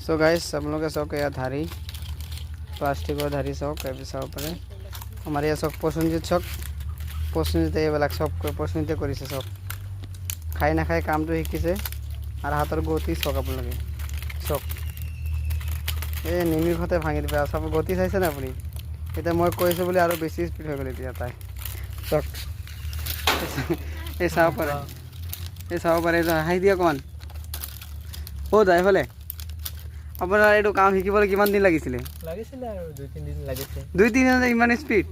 so guys सब लोग के शौक है धारी प्लास्टिक धारी शौक চাব পাৰে আমাৰ ইয়াত চব পচন্দিত চক পচন্দিত এইবিলাক চব পচন্দিতে কৰিছে চব খাই না খাই কামটো শিকিছে আৰু হাতৰ গতি চক আপোনালোকে চক এই নিমিষতে ভাঙি দিবা চব গতি চাইছে না আপুনি এটা মই কৈছো বুলি আৰু বেছি স্পিড হৈ গ'ল এতিয়া তাই চক এই চাব পাৰে হাই দিয়া কোন ও যায় ফলে আপোনাৰ এইটো কাম শিকিবলৈ কিমান দিন লাগিছিলে আৰু 2-3 দিন লাগিছে 2-3 দিন ইমান স্পিড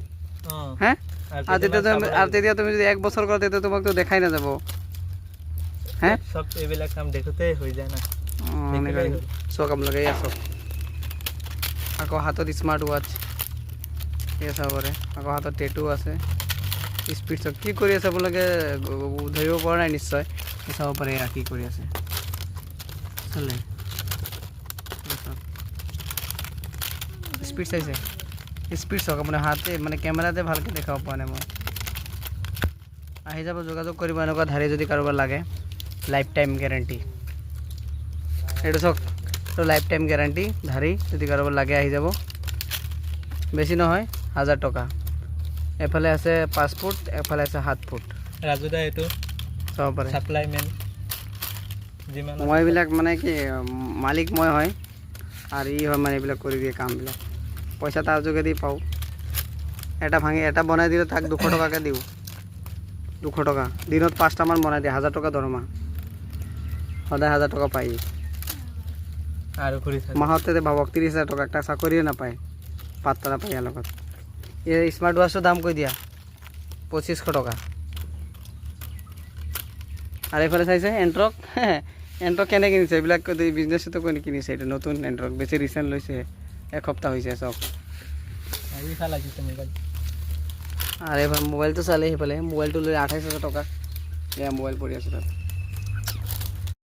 হ্যাঁ আর তেতিয়া তুমি যদি 1 বছৰ কৰা তেতিয়া তোমাক তো দেখাই না যাব হ্যাঁ সব এইবিলাক কাম দেখোতে হৈ যায় না চক আপোনালোকে এই চক আকৌ হাতত স্মাৰ্ট ৱাচ এই চাব পাৰে আকৌ হাতত টেটু আছে স্পিড চক কি কৰি আছে আপোনালোকে ধৰিব পৰা নাই নিশ্চয় চাব পাৰে কি কৰি আছে চলে স্পিড চাইছে স্পিড চক আপোনাৰ হাতে মানে কেমেৰাতে ভালকৈ দেখাব পৰা নাই মই আহি যাব যোগাযোগ কৰিব এনেকুৱা ধাৰি যদি কাৰোবাৰ লাগে লাইফ টাইম গ্যাৰান্টি এইটো চক তো লাইফ টাইম গ্যাৰান্টি ধাৰি যদি কাৰোবাৰ লাগে আহি যাব বেছি নহয় 1000 টকা এফালে আছে 5 ফুট এফালে আছে 7 ফুট ৰাজুদা এটো চাব পাৰে সাপ্লাইমেন যিমান মই বিলাক মানে কি মালিক মই হয় আৰু ই হয় মানে এইবিলাক কৰি দিয়ে কামবিলাক পইচা তাৰ যোগেদি পাওঁ এটা ভাঙি এটা বনাই দিলে তাক 200 টকাকৈ দিওঁ 200 টকা দিনত 5টা মান বনাই দিয়ে 1000 টকা দৰমহা সদায় 1000 টকা পাই আৰু কৰি মাহতে ভাবক 30000 টকা একটা চাকৰিয়ে নাপায় পাত্তা নাপায় ইয়াৰ লগত এই স্মাৰ্ট ৱাচৰ দাম কৈ দিয়া 2500 টকা আৰু এইফালে চাইছে এন্ট্ৰক এন্ট্ৰক কেনে কিনিছে এইবিলাক বিজনেছটো কোনে কিনিছে এইটো নতুন এন্ট্ৰক বেছি ৰিচেণ্ট লৈছে এক সপ্তাহ হৈছে চব এই ভাল লাগিছে মোবাইল আৰু এবাৰ মোবাইলটো চালে সেইফালে মোবাইলটো লৈ 28000 টকা এয়া মোবাইল পৰি আছে তাত